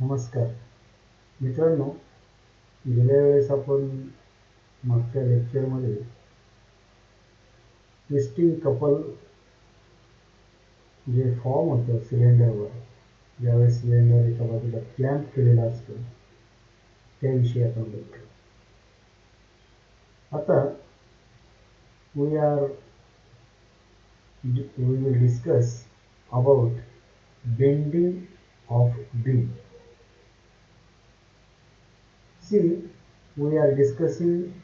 नमस्कार मित्रांनो, गेल्या वेळेस आपण मागच्या लेक्चरमध्ये ट्विस्टिंग कपल जे फॉर्म होतं सिलेंडरवर, ज्यावेळेस सिलेंडर एका बाजूला क्लॅम्प केलेला असतो त्याविषयी आपण बोलतो. आता we will discuss about bending of beam. See, we are discussing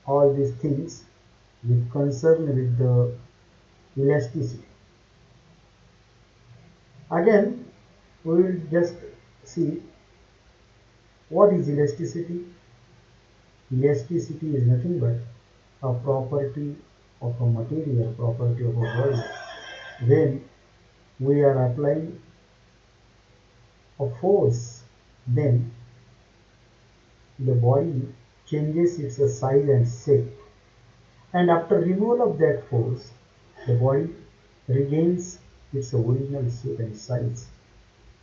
all these things with concern with the elasticity. Again, we will just see what is elasticity. Elasticity is nothing but a property of a material, property of a body. When we are applying a force, then the body changes its size and shape. And after removal of that force, the body regains its original shape and size.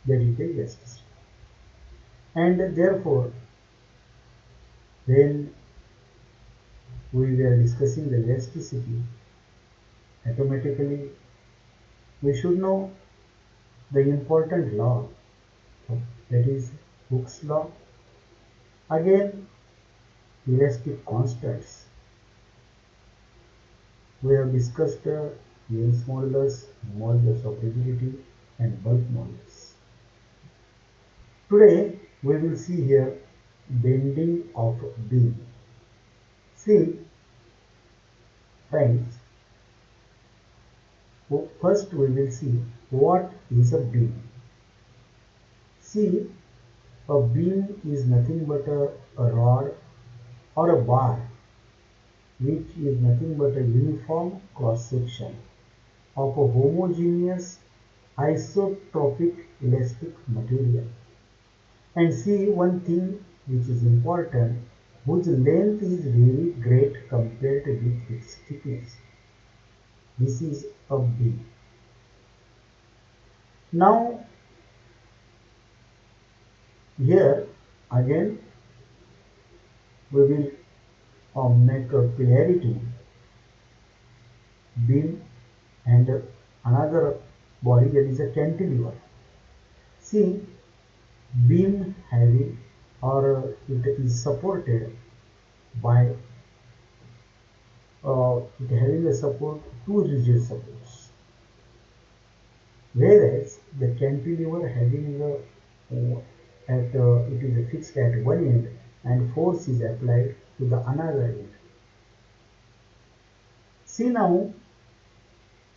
That is the elasticity. And therefore, when we were discussing the elasticity, automatically we should know the important law, that is Hooke's law. Again, elastic constants. We have discussed Young's modulus, modulus of rigidity, and bulk modulus. Today we will see here bending of beam. See, friends, first we will see what is a beam. See, a beam is nothing but a rod or a bar which is nothing but a uniform cross section of a homogeneous isotropic elastic material. And see one thing which is important, whose length is very great compared with its thickness. This is a beam. Now here again we will make a clarity beam and another body, that is a cantilever. See, beam having or it is supported by it having a support, two rigid supports, whereas the cantilever having it is fixed at one end and force is applied to the another end. See now,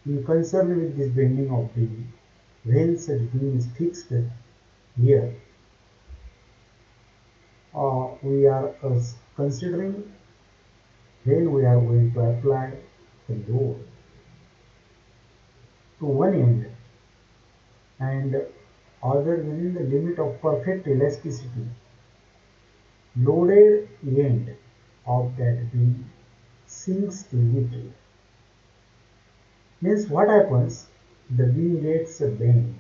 in concern with this bending of beam, when such beam is fixed here, we are considering when we are going to apply the load to one end and other within the limit of perfect elasticity, loaded end of that beam sinks immediately. Means what happens? The beam gets bent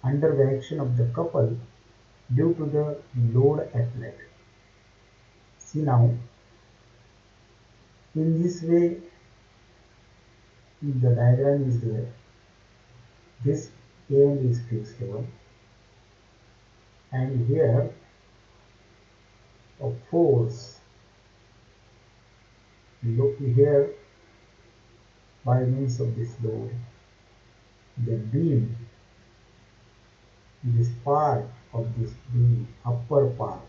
under the action of the couple due to the load applied. See now, in this way, the diagram is there. This end is fixed one, and here a force. Look here, by means of this load, the beam, this part of this beam, upper part,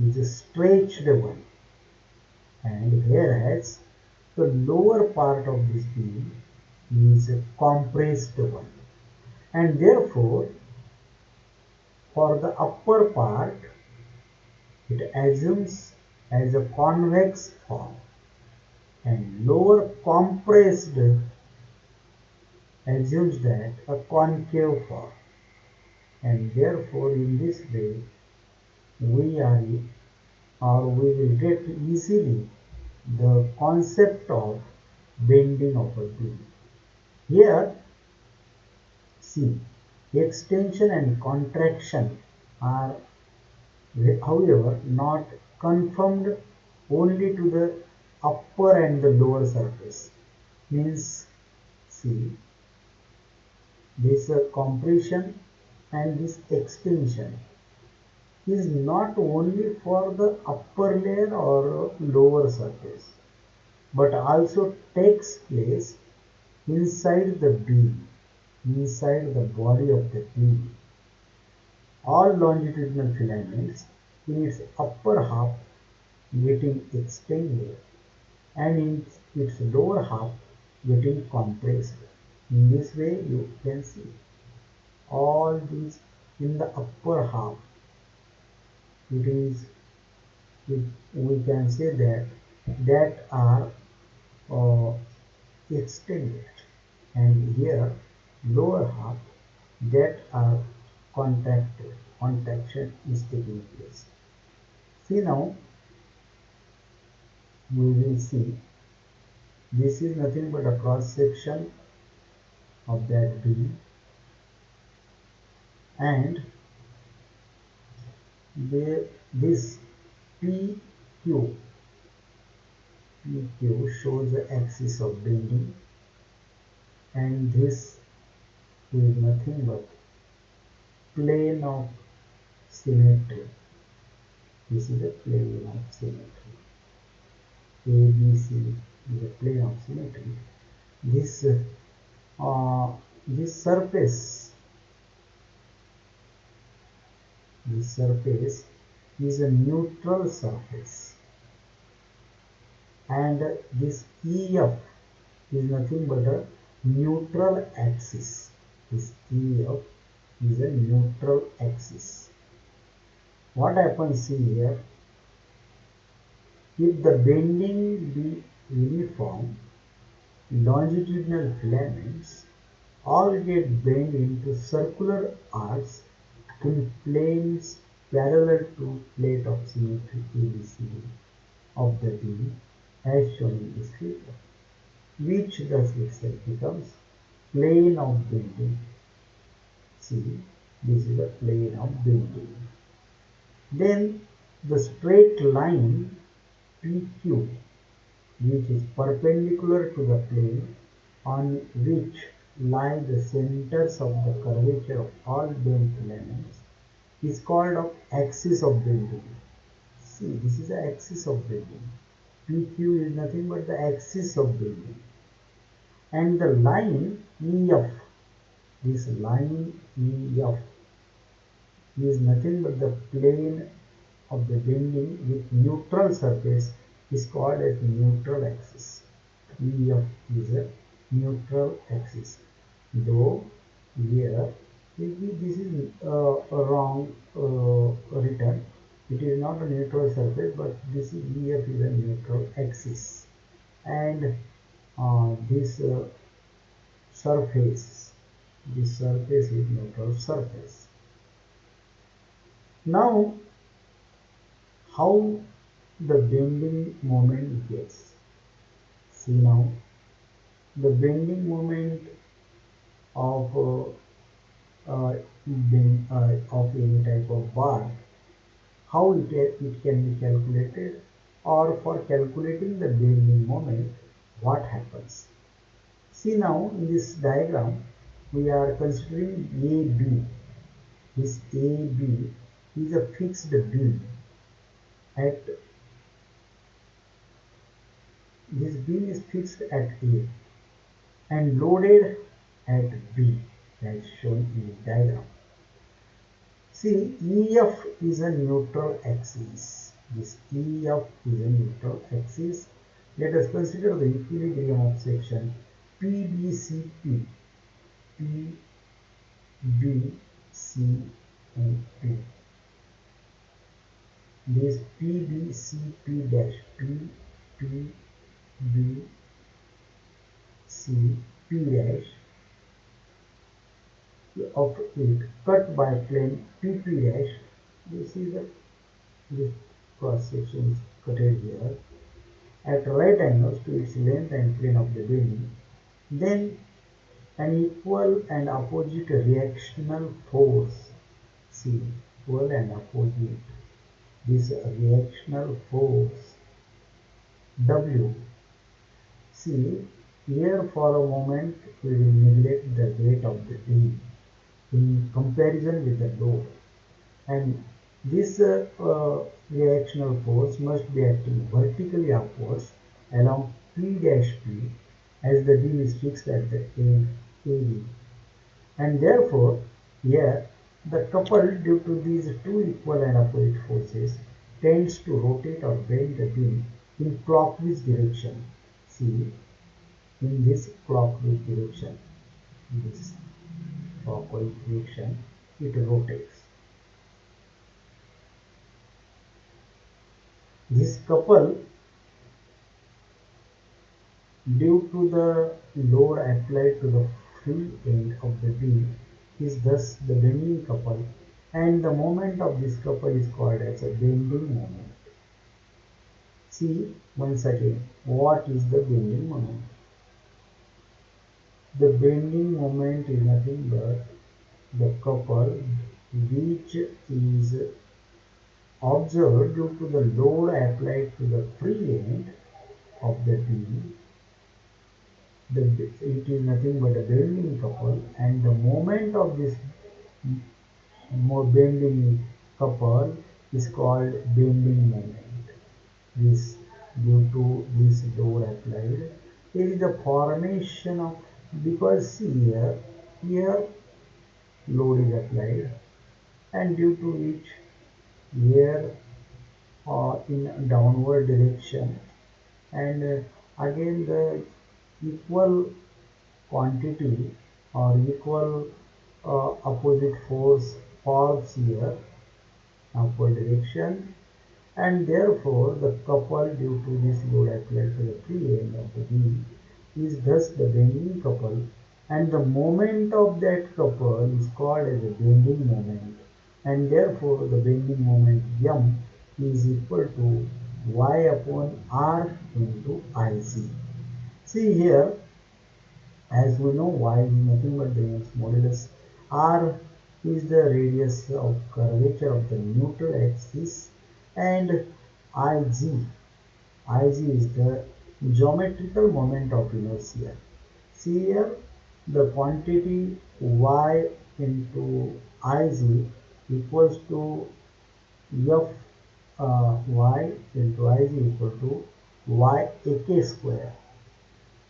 is a stretched one, and whereas the lower part of this beam is a compressed one, and therefore for the upper part it assumes as a convex form and lower compressed assumes that a concave form, and therefore in this way we are or we will get easily the concept of bending of a beam. Here see, Extension and contraction are, however, not confined only to the upper and the lower surface. Means, see, this compression and this extension is not only for the upper layer or lower surface, but also takes place inside the beam, inside the body of the beam. All longitudinal filaments in its upper half getting extended and in its lower half getting compressed. In this way you can see all these in the upper half. It is, we can say that are uh, extended, and here lower half that are contracted. Contraction is taking place. See now, we will see this is nothing but a cross section of that beam, and this PQ shows the axis of bending, and this is nothing but plane of symmetry. This is a plane of symmetry. ABC is a plane of symmetry. This this surface, this surface is a neutral surface, and this EF is nothing but a neutral axis. This EF is a neutral axis. What happens here? If the bending be uniform, longitudinal filaments all get bent into circular arcs in planes parallel to plate of symmetry ABCD of the beam as shown in this figure, which thus itself becomes plane of bending. See, this is a plane of bending. Then the straight line PQ, which is perpendicular to the plane on which lie the centers of the curvature of all bent filaments, is called of axis of bending. See, this is the axis of bending. PQ is nothing but the axis of bending. And the line EF, this line EF is nothing but the plane of the bending with neutral surface is called as neutral axis. EF is a neutral axis. Though here this is wrong written. It is not a neutral surface, but this EF is a neutral axis, and this surface, this surface is neutral surface. Now, how the bending moment gets? See now, the bending moment of of any type of bar, how it can be calculated, or for calculating the bending moment, what happens? See now, in this diagram, we are considering AB. This AB is a fixed beam. At this beam is fixed at A and loaded at B, as shown in the diagram. See, EF is a neutral axis. This EF is a neutral axis. Let us consider the equilibrium of section PBCP. P, B, C, and P. This PBCP dash, P, P, B, C, P dash of it cut by plane PP dash. This is this cross section is cutted here at right angles to its length and plane of the bending. Then An equal and opposite reactional force. See, equal and opposite. This reactional force W. See, here for a moment we will neglect the weight of the D in comparison with the load, and this reactional force must be acting vertically upwards along P dash P as the D is fixed at the end AB, and therefore here the couple due to these two equal and opposite forces tends to rotate or bend the beam in clockwise direction. See, in this clockwise direction, this clockwise direction, it rotates. This couple, due to the load applied to the free end of the beam, is thus the bending couple, and the moment of this couple is called as a bending moment. See once again, what is the bending moment? The bending moment is nothing but the couple which is observed due to the load applied to the free end of the beam. It is nothing but a bending couple, and the moment of this bending couple is called bending moment. This, due to this load applied, there is the formation of, because see here load is applied, and due to which here in downward direction, and again the equal quantity or equal opposite force falls here upward direction, and therefore the couple due to this load applied to the free end of the beam is thus the bending couple, and the moment of that couple is called as a bending moment, and therefore the bending moment M is equal to Y upon R into IC. See here, as we know, Y is nothing but the Young's modulus. R is the radius of curvature of the neutral axis, and Ig is the geometrical moment of inertia. See here, the quantity Y into Ig equals to F Y into Ig equal to Y AK square.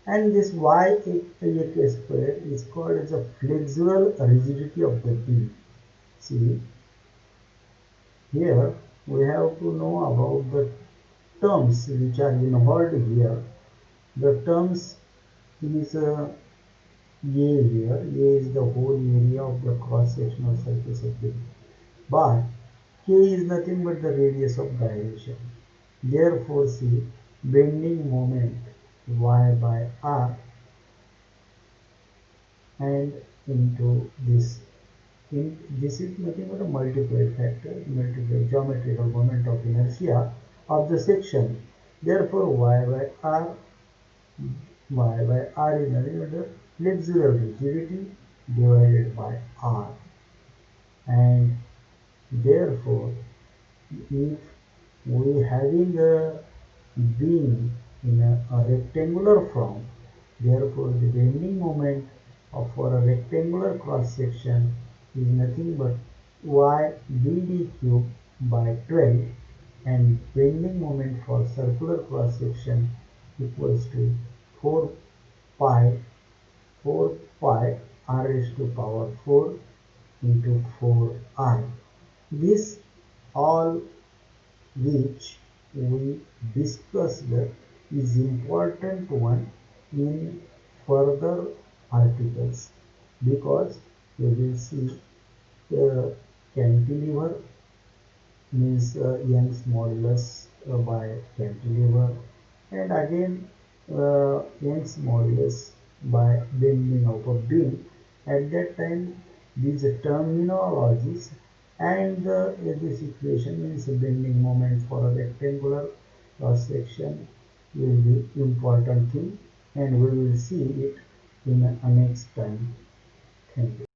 And this Y AK square is called as a flexural rigidity of the beam. See, here we have to know about the terms which are involved here. The terms is A here. A is the whole area of the cross-sectional surface of the bar. K is nothing but the radius of gyration. Therefore, see, bending moment Y by R and into this. This is nothing but a multiplied factor, multiplied geometrical moment of inertia of the section. Therefore, Y by R is nothing but the flexural rigidity divided by R, and therefore if we having a beam in a rectangular form, therefore the bending moment for a rectangular cross section is nothing but y bd cube by 12, and bending moment for circular cross section equals to 4 pi 4 pi r raised to power 4 into 4 I. This all which we discussed is important one in further articles, because we will see cantilever means Young's modulus by cantilever, and again Young's modulus by bending of a beam. At that time, these terminologies and this equation means bending moment for a rectangular cross section will be important thing, and we will see it in a next time. Thank you.